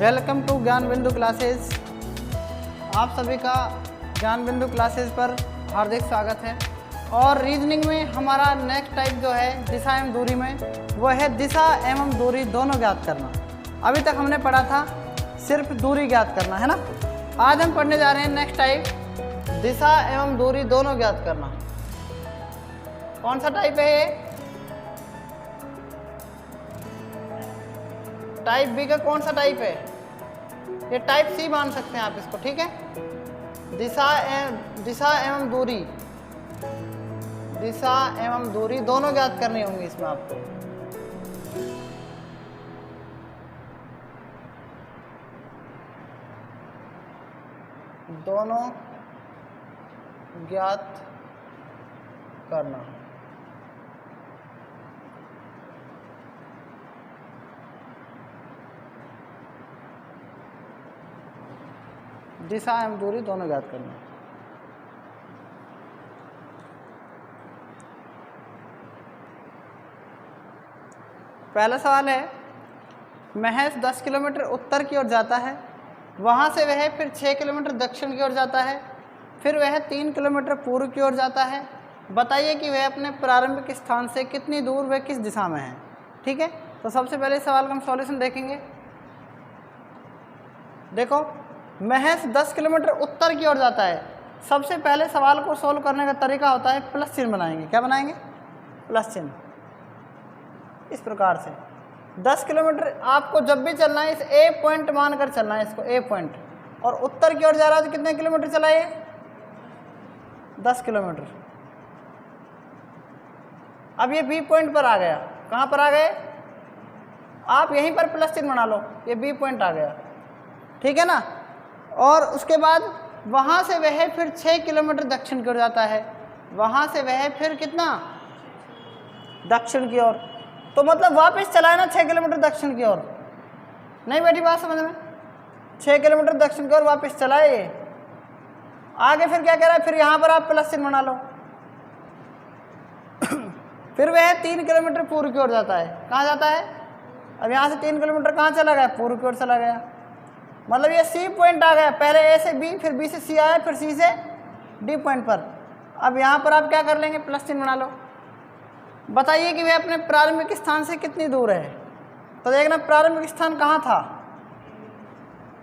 Welcome to ज्ञान बिंदु classes. आप सभी का ज्ञान बिंदु क्लासेस पर हार्दिक स्वागत है। और रीजनिंग में हमारा नेक्स्ट टाइप जो है दिशा एवं दूरी में, वो है दिशा एवं दूरी दोनों ज्ञात करना। अभी तक हमने पढ़ा था सिर्फ दूरी ज्ञात करना, है ना। आज हम पढ़ने जा रहे हैं नेक्स्ट टाइप दिशा एवं दूरी दोनों ज्ञात करना। कौन सा टाइप है ये? टाइप बी का कौन सा टाइप है? ये टाइप सी मान सकते हैं आप इसको, ठीक है। दिशा एवं दूरी दोनों ज्ञात करनी होंगी इसमें आपको। दोनों ज्ञात करना। दिशा एवं दूरी दोनों ज्ञात करना। पहला सवाल है, महज 10 किलोमीटर उत्तर की ओर जाता है, वहाँ से वह फिर 6 किलोमीटर दक्षिण की ओर जाता है, फिर वह 3 किलोमीटर पूर्व की ओर जाता है। बताइए कि वह अपने प्रारंभिक स्थान से कितनी दूर वह किस दिशा में है। ठीक है, तो सबसे पहले इस सवाल का हम सॉल्यूशन देखेंगे। देखो, महज 10 किलोमीटर उत्तर की ओर जाता है। सबसे पहले सवाल को सोल्व करने का तरीका होता है प्लस चिन्ह बनाएंगे। क्या बनाएंगे? प्लस चिन्ह। इस प्रकार से 10 किलोमीटर आपको जब भी चलना है इस ए पॉइंट मानकर चलना है, इसको ए पॉइंट। और उत्तर की ओर जा रहा है तो कितने किलोमीटर चलाइए? 10 किलोमीटर। अब ये बी पॉइंट पर आ गया। कहाँ पर आ गए? आप यहीं पर प्लस चिन्ह बना लो, ये बी पॉइंट आ गया, ठीक है ना। और उसके बाद वहाँ से वह फिर 6 किलोमीटर दक्षिण की ओर जाता है। वहाँ से वह फिर कितना? दक्षिण की ओर। तो मतलब वापस चला है ना 6 किलोमीटर दक्षिण की ओर। नहीं बैठी बात समझ में? 6 किलोमीटर दक्षिण की ओर वापस चला है ये। आगे फिर क्या कह रहा है? फिर यहाँ पर आप प्लस चिन्ह बना लो। फिर वह 3 किलोमीटर पूर्व की ओर जाता है। कहाँ जाता है? अब यहाँ से 3 किलोमीटर कहाँ चला गया? पूर्व की ओर चला गया। मतलब ये सी पॉइंट आ गया। पहले ए से बी, फिर बी से सी आया, फिर सी से डी पॉइंट पर। अब यहाँ पर आप क्या कर लेंगे? प्लस चिन्ह बना लो। बताइए कि वह अपने प्रारंभिक स्थान से कितनी दूर है। तो देखना प्रारंभिक स्थान कहाँ था?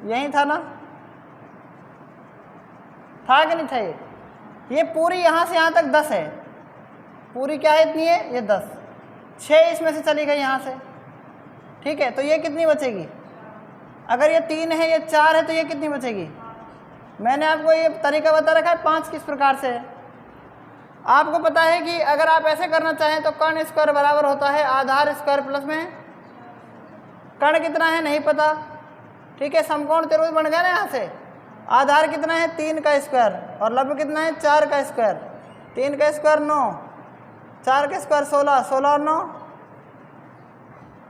यही था ना, था कि नहीं था? ये पूरी यहाँ से यहाँ तक 10 है। पूरी क्या है? इतनी है, ये 10। 6 इसमें से चली गई यहाँ से, ठीक है। तो ये कितनी बचेगी? अगर ये 3 है, ये 4 है, तो ये कितनी बचेगी? मैंने आपको ये तरीका बता रखा है 5 किस प्रकार से है। आपको पता है कि अगर आप ऐसे करना चाहें तो कर्ण स्क्वायर बराबर होता है आधार स्क्वायर प्लस में कर्ण कितना है नहीं पता, ठीक है। समकोण त्रिभुज बन गया ना यहाँ से। आधार कितना है? 3 का स्क्वायर, और लंब कितना है? 4 का स्क्वायर। 3 का स्क्वायर 9, 4 का स्क्वायर 16, 16 और 9,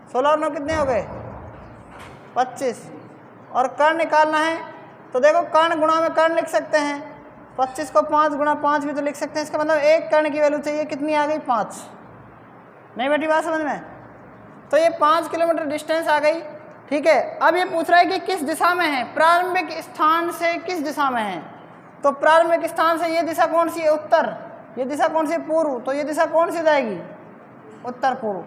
16 और 9 कितने हो गए? 25। और कर्ण निकालना है तो देखो कर्ण गुणा में कर्ण लिख सकते हैं। 25 को 5 गुणा 5 भी तो लिख सकते हैं। इसका मतलब एक कर्ण की वैल्यू चाहिए, कितनी आ गई? 5। नहीं बेटी बात समझ में? तो ये 5 किलोमीटर डिस्टेंस आ गई, ठीक है। अब ये पूछ रहा है कि किस दिशा में है, प्रारंभिक स्थान से किस दिशा में है। तो प्रारंभिक स्थान से ये दिशा कौन सी है? उत्तर। ये दिशा कौन सी है? पूर्व। तो ये दिशा कौन सी जाएगी? उत्तर पूर्व।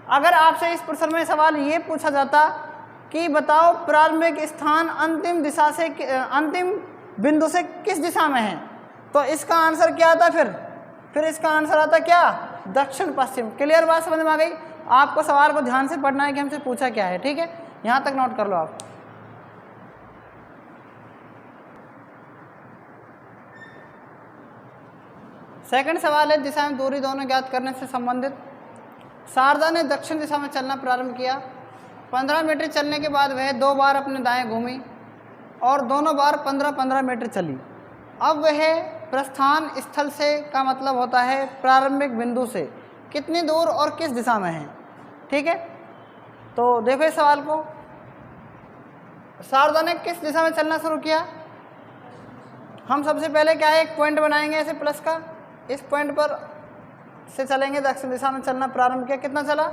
अगर आपसे इस प्रश्न में सवाल ये पूछा जाता कि बताओ प्रारंभिक स्थान अंतिम दिशा से, अंतिम बिंदु से किस दिशा में है, तो इसका आंसर क्या आता? फिर इसका आंसर आता क्या? दक्षिण पश्चिम। क्लियर बात समझ में आ गई? आपको सवाल को ध्यान से पढ़ना है कि हमसे पूछा क्या है, ठीक है। यहाँ तक नोट कर लो आप। सेकंड सवाल है दिशा में दूरी दोनों ज्ञात करने से संबंधित। शारदा ने दक्षिण दिशा में चलना प्रारंभ किया। 15 मीटर चलने के बाद वह 2 बार अपने दाएं घूमी और दोनों बार 15-15 मीटर चली। अब वह प्रस्थान स्थल से का मतलब होता है प्रारंभिक बिंदु से कितनी दूर और किस दिशा में है, ठीक है। तो देखो इस सवाल को, शारदा ने किस दिशा में चलना शुरू किया। हम सबसे पहले क्या है, एक पॉइंट बनाएंगे ऐसे प्लस का। इस पॉइंट पर से चलेंगे, दक्षिण दिशा में चलना प्रारंभ किया। कितना चला?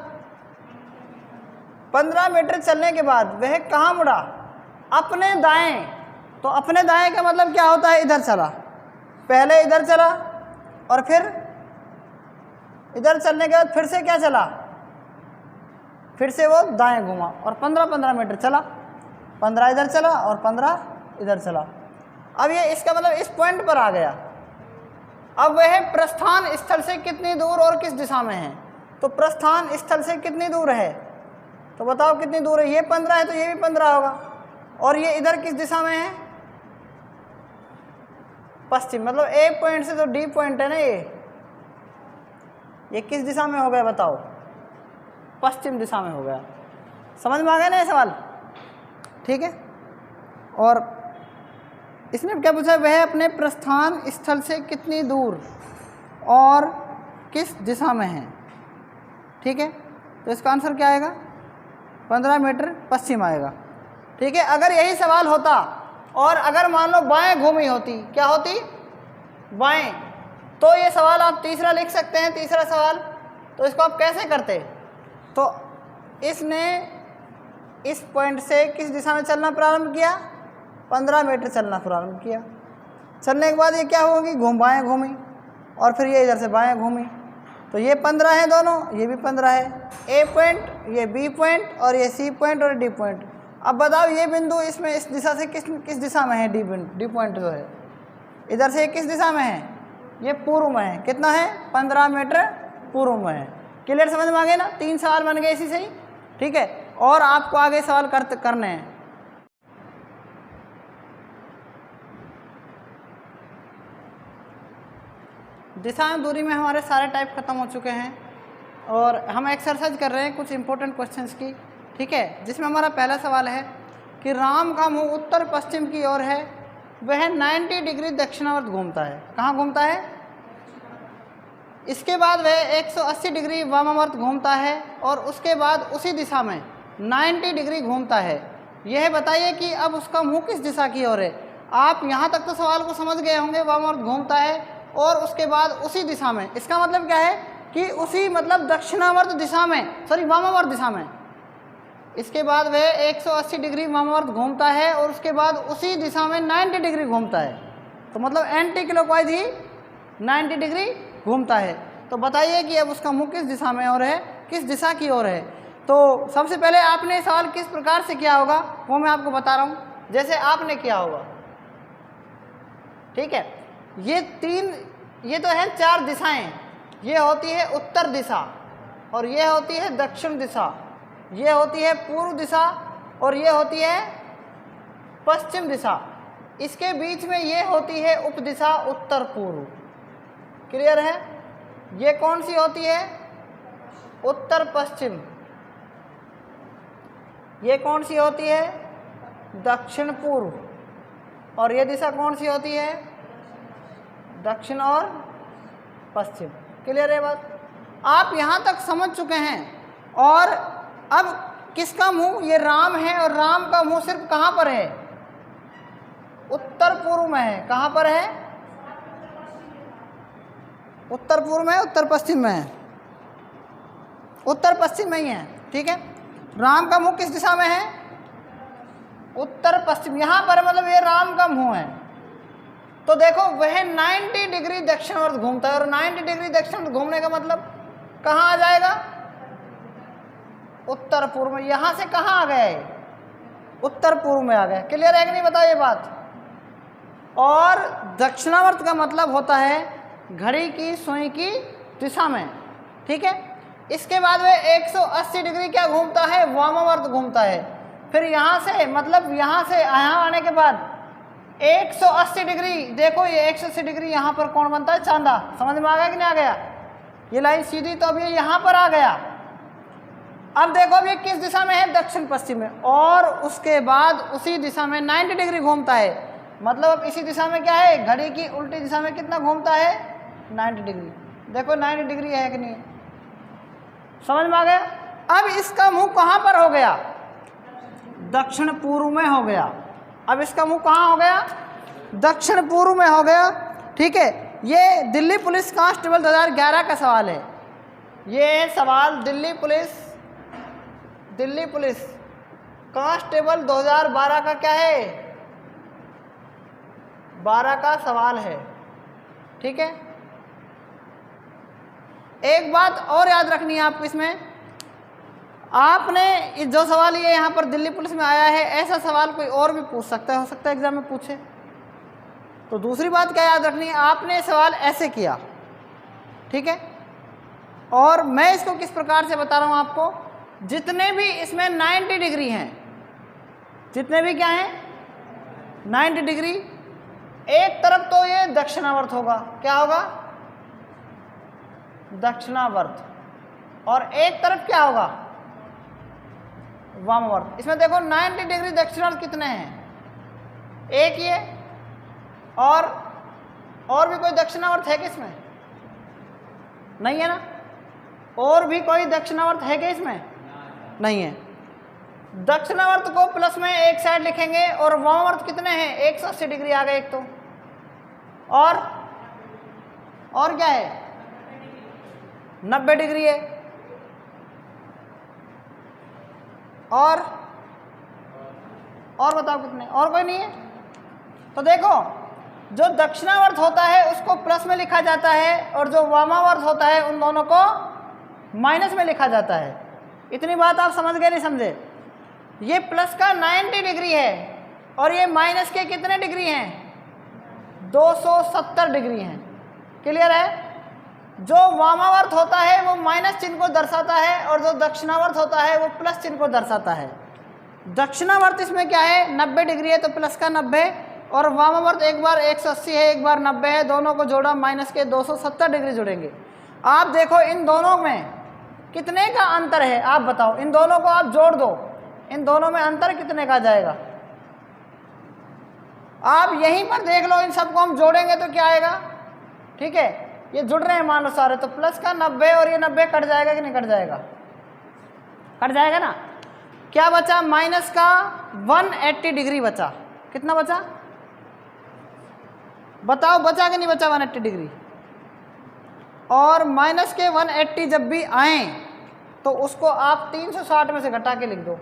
15 मीटर चलने के बाद वह कहाँ मुड़ा? अपने दाएं, तो अपने दाएं का मतलब क्या होता है, इधर चला, पहले इधर चला और फिर इधर चलने के बाद फिर से क्या चला, फिर से वो दाएं घुमा और 15-15 मीटर चला, 15 इधर चला और 15 इधर चला। अब ये इसका मतलब इस पॉइंट पर आ गया। अब वह प्रस्थान स्थल से कितनी दूर और किस दिशा में है, तो प्रस्थान स्थल से कितनी दूर है, तो बताओ कितनी दूर है, ये 15 है तो ये भी 15 होगा, और ये इधर किस दिशा में है, पश्चिम, मतलब ए पॉइंट से तो डी पॉइंट है ना, ये किस दिशा में हो गया बताओ, पश्चिम दिशा में हो गया। समझ में आ गया ना ये सवाल, ठीक है। और इसने क्या पूछा, वह अपने प्रस्थान स्थल से कितनी दूर और किस दिशा में है, ठीक है। तो इसका आंसर क्या आएगा, 15 मीटर पश्चिम आएगा, ठीक है। अगर यही सवाल होता और अगर मान लो बाएं घूमी होती, क्या होती, बाएं, तो ये सवाल आप तीसरा लिख सकते हैं, तीसरा सवाल। तो इसको आप कैसे करते, तो इसने इस पॉइंट से किस दिशा में चलना प्रारंभ किया, 15 मीटर चलना प्रारंभ किया। चलने के बाद ये क्या होगी, बाएं घूमी और फिर ये इधर से बाएं घूमी, तो ये 15 है दोनों, ये भी 15 है, ए पॉइंट, ये बी पॉइंट और ये सी पॉइंट और डी पॉइंट। अब बताओ ये बिंदु इसमें इस दिशा से किस दिशा में है, डी पॉइंट जो है इधर से किस दिशा में है, ये पूर्व में है, कितना है, 15 मीटर पूर्व में है। क्लियर, समझ में आ गए ना, 3 सवाल बन गए इसी से ही, ठीक है। और आपको आगे सवाल करने हैं। दिशा दूरी में हमारे सारे टाइप खत्म हो चुके हैं और हम एक्सरसाइज कर रहे हैं कुछ इंपॉर्टेंट क्वेश्चंस की, ठीक है। जिसमें हमारा पहला सवाल है कि राम का मुंह उत्तर पश्चिम की ओर है, वह 90 डिग्री दक्षिणावर्त घूमता है, कहाँ घूमता है, इसके बाद वह 180 डिग्री वामावर्त घूमता है और उसके बाद उसी दिशा में 90 डिग्री घूमता है। यह बताइए कि अब उसका मुंह किस दिशा की ओर है। आप यहाँ तक तो सवाल को समझ गए होंगे, वामावर्त घूमता है और उसके बाद उसी दिशा में, इसका मतलब क्या है कि उसी मतलब दक्षिणावर्त दिशा में, सॉरी वामावर्त दिशा में, इसके बाद वह 180 डिग्री वामावर्त घूमता है और उसके बाद उसी दिशा में 90 डिग्री घूमता है, तो मतलब एंटी क्लॉकवाइज ही 90 डिग्री घूमता है। तो बताइए कि अब उसका मुंह किस दिशा में और है, किस दिशा की ओर है। तो सबसे पहले आपने सवाल किस प्रकार से किया होगा वो मैं आपको बता रहा हूँ, जैसे आपने किया होगा, ठीक है। ये तो है 4 दिशाएं, ये होती है उत्तर दिशा और ये होती है दक्षिण दिशा, ये होती है पूर्व दिशा और ये होती है पश्चिम दिशा, इसके बीच में ये होती है उपदिशा उत्तर पूर्व। क्लियर है, ये कौन सी होती है, उत्तर पश्चिम, ये कौन सी होती है, दक्षिण पूर्व, और ये दिशा कौन सी होती है, दक्षिण और पश्चिम। क्लियर है बात, आप यहाँ तक समझ चुके हैं। और अब किसका मुंह, ये राम है और राम का मुंह सिर्फ कहाँ पर है, उत्तर पूर्व में है, कहाँ पर है, उत्तर पूर्व में, उत्तर पश्चिम में है, उत्तर पश्चिम में ही है, ठीक है। राम का मुंह किस दिशा में है, उत्तर पश्चिम, यहाँ पर मतलब ये राम का मुंह है। तो देखो वह 90 डिग्री दक्षिणावर्त घूमता है और 90 डिग्री दक्षिणावर्त घूमने का मतलब कहाँ आ जाएगा, उत्तर पूर्व में। यहाँ से कहाँ आ गया है, उत्तर पूर्व में आ गया। क्लियर है कि नहीं, बताओ ये बात। और दक्षिणावर्त का मतलब होता है घड़ी की सुई की दिशा में, ठीक है। इसके बाद वह 180 डिग्री क्या घूमता है, वामावर्त घूमता है। फिर यहाँ से मतलब यहाँ से यहाँ आने के बाद 180 डिग्री, देखो ये 180 डिग्री यहाँ पर कौन बनता है, चांदा। समझ में आ गया कि नहीं आ गया, ये लाइन सीधी, तो अब ये यहाँ पर आ गया। अब देखो अब ये किस दिशा में है, दक्षिण पश्चिम में, और उसके बाद उसी दिशा में 90 डिग्री घूमता है। मतलब अब इसी दिशा में क्या है, घड़ी की उल्टी दिशा में कितना घूमता है, 90 डिग्री। देखो 90 डिग्री है कि नहीं, समझ में आ गया। अब इसका मुंह कहाँ पर हो गया, दक्षिण पूर्व में हो गया। अब इसका मुंह कहाँ हो गया, दक्षिण पूर्व में हो गया, ठीक है। ये दिल्ली पुलिस कांस्टेबल 2011 का सवाल है। ये सवाल दिल्ली पुलिस कांस्टेबल 2012 का क्या है, 12 का सवाल है। ठीक है, एक बात और याद रखनी है आपको इसमें, आपने जो सवाल ये यहाँ पर दिल्ली पुलिस में आया है, ऐसा सवाल कोई और भी पूछ सकता है, हो सकता है एग्जाम में पूछे। तो दूसरी बात क्या याद रखनी है, आपने सवाल ऐसे किया, ठीक है। और मैं इसको किस प्रकार से बता रहा हूँ आपको, जितने भी इसमें 90 डिग्री हैं, जितने भी क्या हैं 90 डिग्री, एक तरफ तो ये दक्षिणावर्त होगा, क्या होगा, दक्षिणावर्त, और एक तरफ क्या होगा, वामावर्त। इसमें देखो 90 डिग्री दक्षिणावर्त कितने हैं, एक ये, और भी कोई दक्षिणावर्त है कि इसमें, नहीं है ना, और भी कोई दक्षिणावर्त है कि इसमें, नहीं है। दक्षिणावर्त को प्लस में एक साइड लिखेंगे, और वामावर्त कितने हैं, 180 डिग्री आ गए एक तो, और क्या है 90 डिग्री है, और बताओ कितने, और कोई नहीं है। तो देखो जो दक्षिणावर्त होता है उसको प्लस में लिखा जाता है, और जो वामावर्त होता है उन दोनों को माइनस में लिखा जाता है। इतनी बात आप समझ गए नहीं समझे। ये प्लस का 90 डिग्री है और ये माइनस के कितने डिग्री हैं, 270 डिग्री हैं। क्लियर है। जो वामावर्त होता है वो माइनस चिन्ह को दर्शाता है, और जो दक्षिणावर्त होता है वो प्लस चिन्ह को दर्शाता है। दक्षिणावर्त इसमें क्या है 90 डिग्री है तो प्लस का 90, और वामावर्त एक बार 180 है एक बार 90 है, दोनों को जोड़ा माइनस के 270 डिग्री जुड़ेंगे। आप देखो इन दोनों में कितने का अंतर है, आप बताओ, इन दोनों को आप जोड़ दो, इन दोनों में अंतर कितने का जाएगा, आप यहीं पर देख लो। इन सबको हम जोड़ेंगे तो क्या आएगा, ठीक है, ये जुड़ रहे हैं मान लो सारे, तो प्लस का 90 और ये 90 कट जाएगा कि नहीं कट जाएगा, कट जाएगा ना। क्या बचा, माइनस का 180 डिग्री बचा। कितना बचा बताओ, बचा कि नहीं बचा 180 डिग्री। और माइनस के 180 जब भी आए तो उसको आप 360 में से घटा के लिख दो,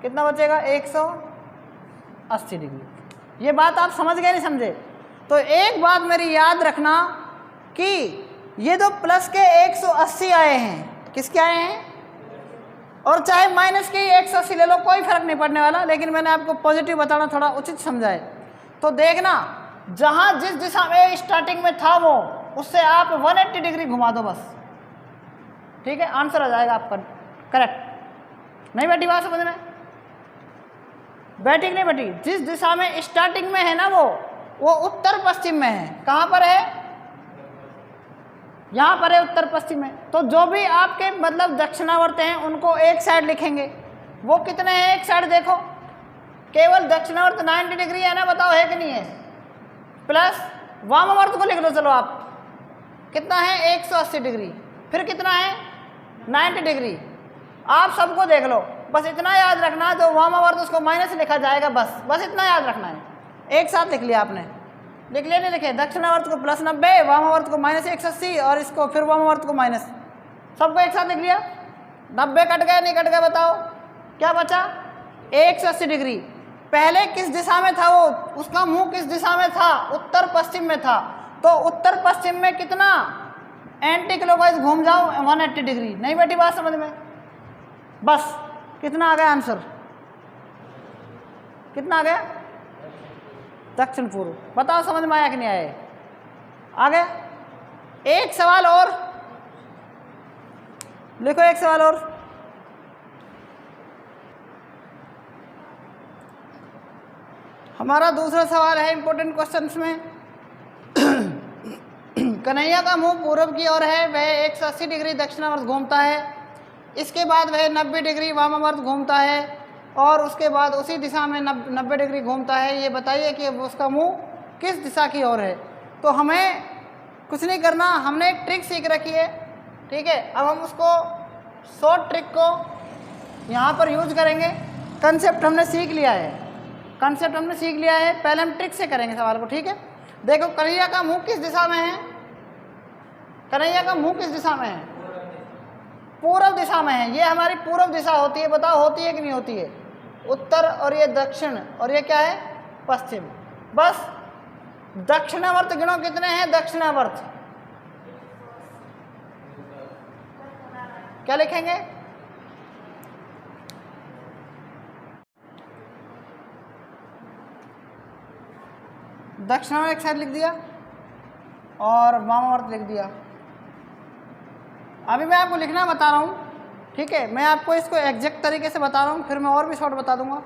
कितना बचेगा 180 डिग्री। ये बात आप समझ गए नहीं समझे। तो एक बात मेरी याद रखना कि ये जो प्लस के 180 आए हैं, किसके आए हैं, और चाहे माइनस के 180 ले लो, कोई फर्क नहीं पड़ने वाला, लेकिन मैंने आपको पॉजिटिव बताना थोड़ा उचित समझाए। तो देखना जहां जिस दिशा में स्टार्टिंग में था वो, उससे आप 180 डिग्री घुमा दो बस, ठीक है, आंसर आ जाएगा आपका करेक्ट। नहीं बैठी बात समझ में, बैठी नहीं बैठी। जिस दिशा में स्टार्टिंग में है ना वो उत्तर पश्चिम में है। कहाँ पर है, यहाँ पर है उत्तर पश्चिम में। तो जो भी आपके मतलब दक्षिणावर्त हैं उनको एक साइड लिखेंगे। वो कितने हैं एक साइड, देखो केवल दक्षिणावर्त 90 डिग्री है ना, बताओ है कि नहीं है, प्लस वामावर्त को लिख लो चलो आप, कितना है 180 डिग्री, फिर कितना है 90 डिग्री। आप सबको देख लो, बस इतना याद रखना, जो वामावर्त उसको माइनस लिखा जाएगा, बस इतना याद रखना है। एक साथ लिख लिया आपने, लिख लिया नहीं लिखे, दक्षिणावर्त को प्लस 90, वामावर्त को माइनस 180, और इसको फिर वामावर्त को माइनस, सबको एक साथ लिख लिया। 90 कट गए नहीं कट गए, बताओ क्या बचा 180 डिग्री। पहले किस दिशा में था वो, उसका मुंह किस दिशा में था, उत्तर पश्चिम में था। तो उत्तर पश्चिम में कितना एंटी क्लॉकवाइज घूम जाओ 180 डिग्री। नहीं बैठी बात समझ में, बस कितना आ गया आंसर, कितना आ गया, दक्षिण पूर्व। बताओ समझ में आया कि नहीं आया, आ गया। एक सवाल और लिखो, एक सवाल और। हमारा दूसरा सवाल है इंपॉर्टेंट क्वेश्चंस में, कन्हैया का मुंह पूर्व की ओर है, वह 180 डिग्री दक्षिणावर्त घूमता है, इसके बाद वह 90 डिग्री वामावर्त घूमता है, और उसके बाद उसी दिशा में 90 डिग्री घूमता है। ये बताइए कि उसका मुंह किस दिशा की ओर है। तो हमें कुछ नहीं करना, हमने एक ट्रिक सीख रखी है, ठीक है। अब हम उसको शॉर्ट ट्रिक को यहाँ पर यूज करेंगे। कंसेप्ट हमने सीख लिया है, कंसेप्ट हमने सीख लिया है, पहले हम ट्रिक से करेंगे सवाल को, ठीक है। देखो कन्हैया का मुंह किस दिशा में है, कन्हैया का मुंह किस दिशा में है, पूर्व दिशा में है, ये हमारी पूर्व दिशा होती है, बताओ होती है कि नहीं होती है? उत्तर और ये दक्षिण और ये क्या है? पश्चिम। बस दक्षिणावर्त गिनो कितने हैं दक्षिणावर्त? क्या लिखेंगे? दक्षिणावर्त एक साइड लिख दिया और वामावर्त लिख दिया। अभी मैं आपको लिखना बता रहा हूँ, ठीक है? मैं आपको इसको एग्जैक्ट तरीके से बता रहा हूँ, फिर मैं और भी शॉर्ट बता दूंगा।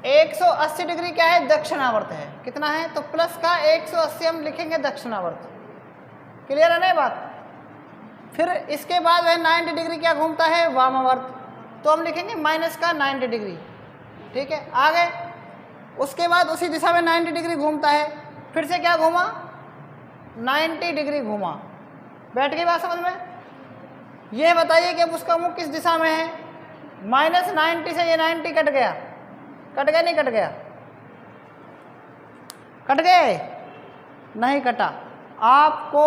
180 डिग्री क्या है? दक्षिणावर्त है। कितना है? तो प्लस का 180 हम लिखेंगे दक्षिणावर्त। क्लियर है ना बात? फिर इसके बाद वह 90 डिग्री क्या घूमता है? वामावर्त। तो हम लिखेंगे माइनस का 90 डिग्री, ठीक है? आगे उसके बाद उसी दिशा में 90 डिग्री घूमता है, फिर से क्या घूमा? 90 डिग्री घूमा। बैठ गई बात समझ में? ये बताइए कि अब उसका मुख किस दिशा में है? माइनस 90 से ये 90 कट गया, कट गया नहीं कट गया? कट गए? नहीं कटा। आपको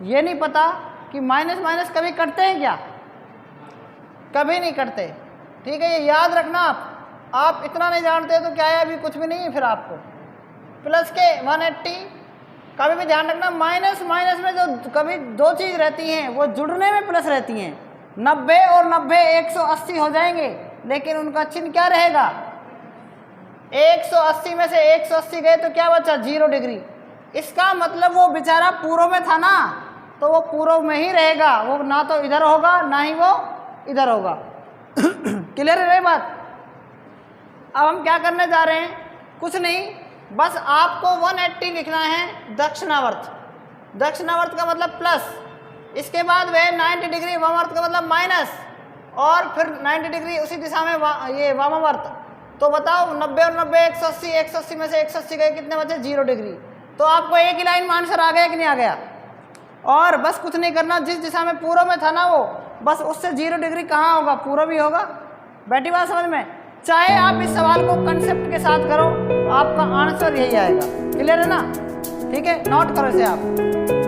ये नहीं पता कि माइनस माइनस कभी कटते हैं क्या? कभी नहीं कटते, ठीक है? ये याद रखना। आप इतना नहीं जानते तो क्या है, अभी कुछ भी नहीं है। फिर आपको प्लस के 180, कभी भी ध्यान रखना माइनस माइनस में जो कभी दो चीज़ रहती हैं वो जुड़ने में प्लस रहती हैं। 90 और 90 180 हो जाएंगे, लेकिन उनका चिन्ह क्या रहेगा? 180 में से 180 गए तो क्या बचा? 0 डिग्री। इसका मतलब वो बेचारा पूर्व में था ना, तो वो पूर्व में ही रहेगा, वो ना तो इधर होगा ना ही वो इधर होगा। क्लियर है बात? अब हम क्या करने जा रहे हैं? कुछ नहीं, बस आपको 180 लिखना है दक्षिणावर्त। दक्षिणावर्त का मतलब प्लस, इसके बाद वह 90 डिग्री वामावर्त का मतलब माइनस, और फिर 90 डिग्री उसी दिशा में ये वामावर्त। तो बताओ 90 और 90 180, 180 में से 180 गए, कितने बचे? 0 डिग्री। तो आपको एक ही लाइन में आंसर आ गया कि नहीं आ गया? और बस कुछ नहीं करना, जिस दिशा में पूर्व में था ना वो, बस उससे 0 डिग्री कहाँ होगा? पूर्व ही होगा। बैठी बात समझ में? चाहे आप इस सवाल को कंसेप्ट के साथ करो, आपका आंसर यही आएगा। क्लियर है ना? ठीक है, नोट करो इसे आप।